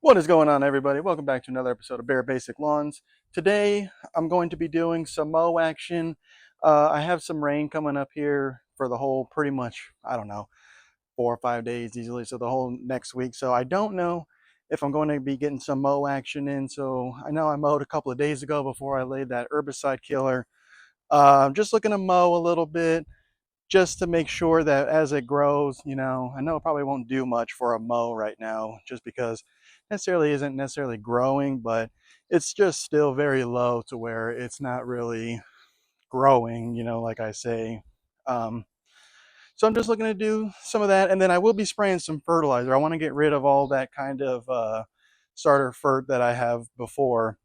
What is going on, everybody? Welcome back to another episode of Bare Basic Lawns. Today I'm going to be doing some mow action. I have some rain coming up here for the whole pretty much, I don't know, 4 or 5 days easily, so the whole next week. So I don't know if I'm going to be getting some mow action in. So I know I mowed a couple of days ago before I laid that herbicide killer. I'm just looking to mow a little bit just to make sure that as it grows, I know it probably won't do much for a mow right now just because necessarily isn't necessarily growing, but it's just still very low to where it's not really growing, like I say. Um, so I'm just looking to do some of that, and then I will be spraying some fertilizer. I want to get rid of all that kind of starter fert that I have before.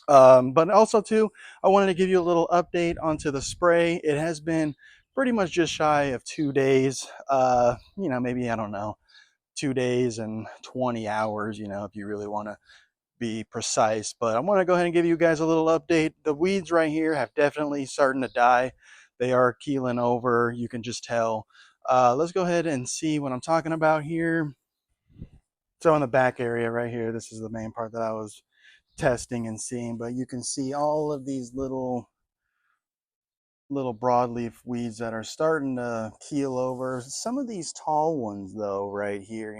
But also too, I wanted to give you a little update onto the spray. It has been pretty much just shy of 2 days. Maybe, I don't know, 2 days and 20 hours, if you really want to be precise. But I want to go ahead and give you guys a little update. The weeds right here have definitely starting to die. They are keeling over, you can just tell. Let's go ahead and see what I'm talking about here. So in the back area right here, this is the main part that I was testing and seeing, but you can see all of these little broadleaf weeds that are starting to keel over. Some of these tall ones though right here,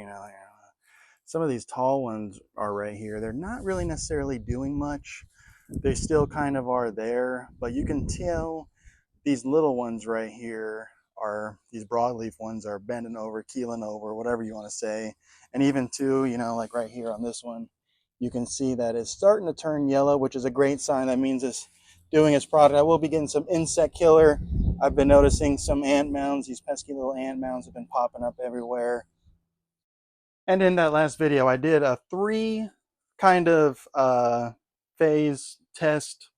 some of these tall ones are right here. They're not really necessarily doing much. They still kind of are there, but you can tell these little ones right here are, these broadleaf ones are bending over, keeling over, whatever you want to say. And even too, like right here on this one, you can see that it's starting to turn yellow, which is a great sign. That means it's doing its product. I will be getting some insect killer. I've been noticing some ant mounds. These pesky little ant mounds have been popping up everywhere. And in that last video, I did a 3 kind of phase test,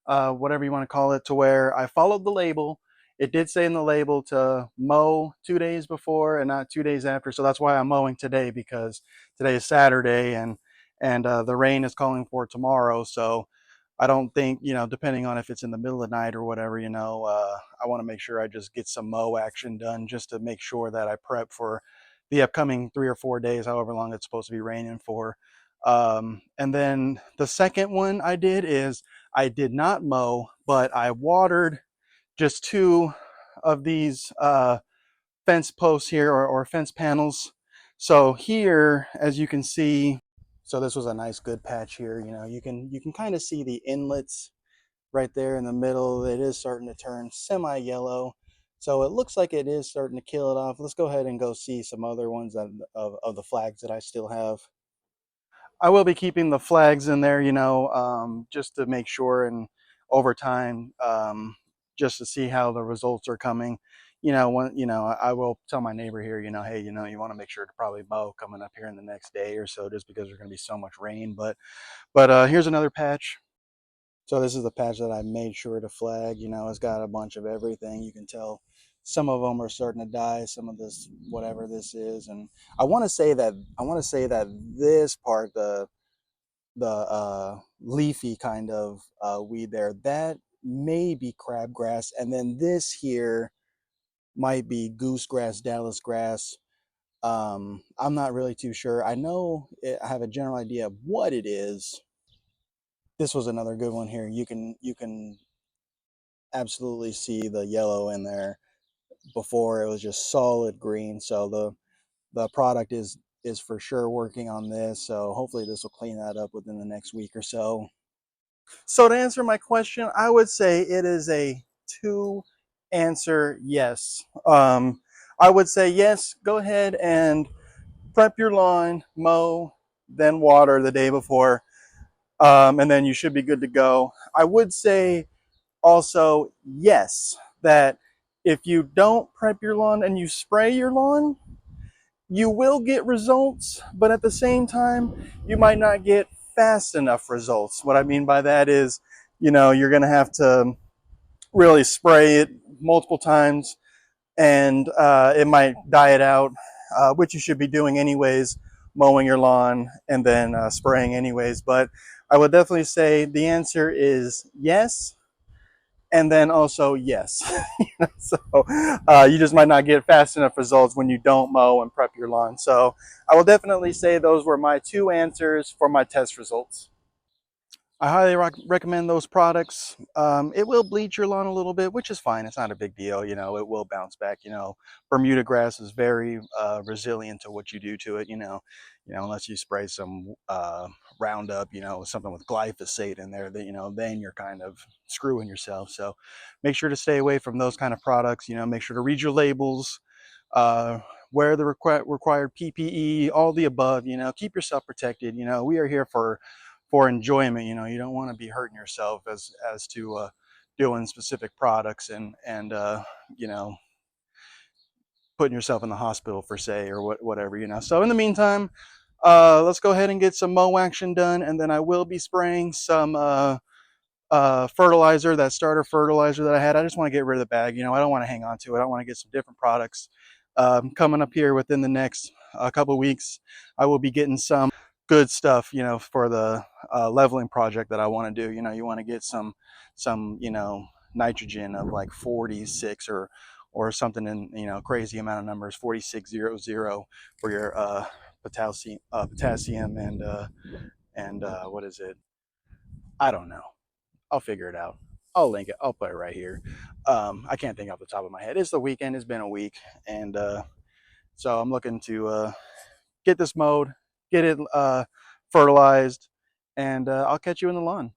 whatever you want to call it, to where I followed the label. It did say in the label to mow 2 days before and not 2 days after. So that's why I'm mowing today, because today is Saturday and the rain is calling for tomorrow. So I don't think, depending on if it's in the middle of the night or whatever, I want to make sure I just get some mow action done just to make sure that I prep for the upcoming 3 or 4 days, however long it's supposed to be raining for. And then the second one I did is I did not mow, but I watered just 2 of these fence posts here, or fence panels. So here, as you can see, so this was a nice good patch here. You can kind of see the inlets right there in the middle. It is starting to turn semi-yellow, so it looks like it is starting to kill it off. Let's go ahead and go see some other ones of the flags that I still have. I will be keeping the flags in there, just to make sure, and over time, just to see how the results are coming. I will tell my neighbor here, hey, you want to make sure to probably mow coming up here in the next day or so, just because there's going to be so much rain. But here's another patch. So this is the patch that I made sure to flag. It's got a bunch of everything. You can tell some of them are starting to die, some of this, whatever this is. And I want to say that this part, the leafy kind of weed there, that may be crabgrass, and then this here might be goosegrass, Dallas grass. I'm not really too sure. I have a general idea of what it is. This was another good one here. You can absolutely see the yellow in there. Before it was just solid green. So the product is for sure working on this. So hopefully this will clean that up within the next week or so. So to answer my question, I would say it is a 2 answer yes. I would say yes, go ahead and prep your lawn, mow, then water the day before, and then you should be good to go. I would say also yes, that if you don't prep your lawn and you spray your lawn, you will get results, but at the same time, you might not get fast enough results. What I mean by that is, you're going to have to really spray it multiple times, and it might die it out, which you should be doing anyways, mowing your lawn and then spraying anyways. But I would definitely say the answer is yes. And then also, yes, so you just might not get fast enough results when you don't mow and prep your lawn. So I will definitely say those were my 2 answers for my test results. I highly recommend those products. It will bleach your lawn a little bit, which is fine. It's not a big deal. You know, it will bounce back. You know, Bermuda grass is very resilient to what you do to it. Unless you spray some Roundup, something with glyphosate in there, that then you're kind of screwing yourself. So make sure to stay away from those kind of products. Make sure to read your labels. Uh, wear the required PPE, all the above. Keep yourself protected. We are here for enjoyment. You don't want to be hurting yourself as to doing specific products and putting yourself in the hospital for say or whatever. So in the meantime, let's go ahead and get some mow action done, and then I will be spraying some fertilizer, that starter fertilizer that I had. I just want to get rid of the bag. I don't want to hang on to it. I want to get some different products. Coming up here within the next couple of weeks, I will be getting some good stuff, for the leveling project that I want to do. You want to get some nitrogen of like 46 or something in crazy amount of numbers, 4600 for your potassium and what is it? I don't know. I'll figure it out. I'll link it. I'll put it right here. I can't think off the top of my head. It's the weekend. It's been a week, and so I'm looking to get this mowed, get it fertilized, and I'll catch you in the lawn.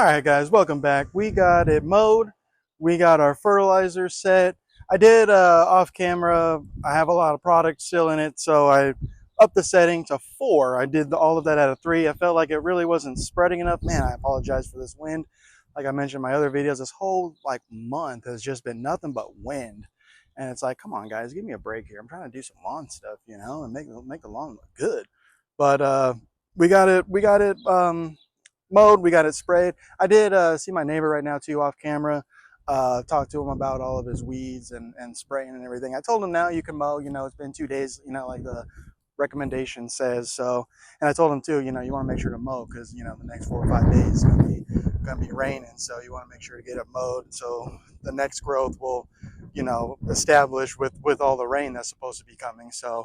All right, guys, welcome back. We got it mowed. We got our fertilizer set. I did off camera. I have a lot of product still in it, so I upped the setting to 4. I did all of that at a 3. I felt like it really wasn't spreading enough. Man, I apologize for this wind. Like I mentioned in my other videos, this whole month has just been nothing but wind. And it's like, come on, guys, give me a break here. I'm trying to do some lawn stuff, you know, and make the lawn look good. But we got it mowed, we got it sprayed. I did see my neighbor right now too off camera, talk to him about all of his weeds and spraying and everything. I told him now you can mow, you know, it's been 2 days, you know, like the recommendation says. So, and I told him too, you know, you want to make sure to mow because, you know, the next 4 or 5 days is gonna be raining, so you want to make sure to get it mowed so the next growth will, you know, establish with all the rain that's supposed to be coming. So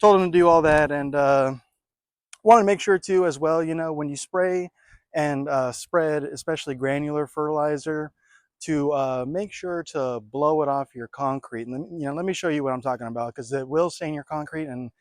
told him to do all that, and want to make sure too as well, you know, when you spray and spread, especially granular fertilizer, to make sure to blow it off your concrete. And you know, let me show you what I'm talking about, because it will stain your concrete. And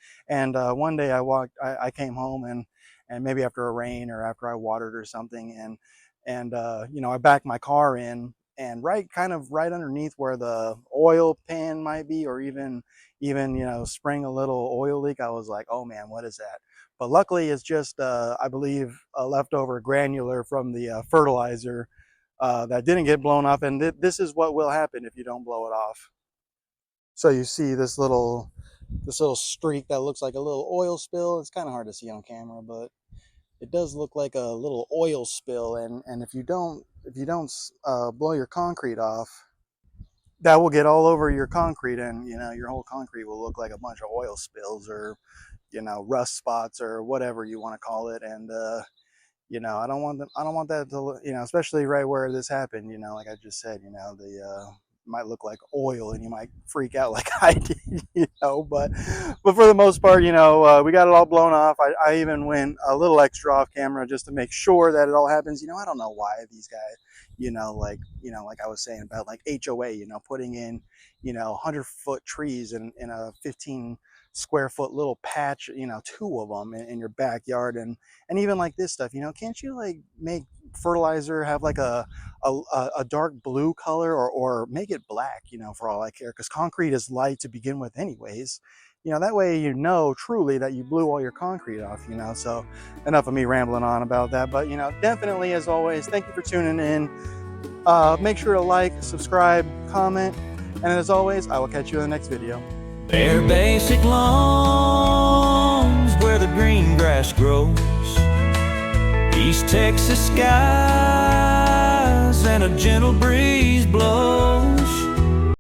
one day I came home and maybe after a rain or after I watered or something, and you know, I backed my car in, and kind of right underneath where the oil pan might be, or even you know, spring a little oil leak, I was like, oh man, what is that? But luckily it's just I believe a leftover granular from the fertilizer that didn't get blown off. And this is what will happen if you don't blow it off. So you see this little streak that looks like a little oil spill. It's kind of hard to see on camera, but it does look like a little oil spill. And if you don't blow your concrete off, that will get all over your concrete, and you know, your whole concrete will look like a bunch of oil spills, or you know, rust spots, or whatever you want to call it. And you know, I don't want that to, you know, especially right where this happened, you know, like I just said, you know, the might look like oil and you might freak out like I did, you know, but for the most part, you know, we got it all blown off. I even went a little extra off camera just to make sure that it all happens. You know, I don't know why these guys, you know, like I was saying about like HOA, you know, putting in, you know, 100-foot trees in a 15-square-foot little patch, you know, 2 of them in your backyard. And even like this stuff, you know, can't you like make fertilizer have like a dark blue color, or make it black, you know, for all I care, because concrete is light to begin with anyways, you know, that way you know truly that you blew all your concrete off, you know. So enough of me rambling on about that, but you know, definitely, as always, thank you for tuning in. Make sure to like, subscribe, comment, and as always, I will catch you in the next video. They're basic lawns where the green grass grows, East Texas skies and a gentle breeze blows.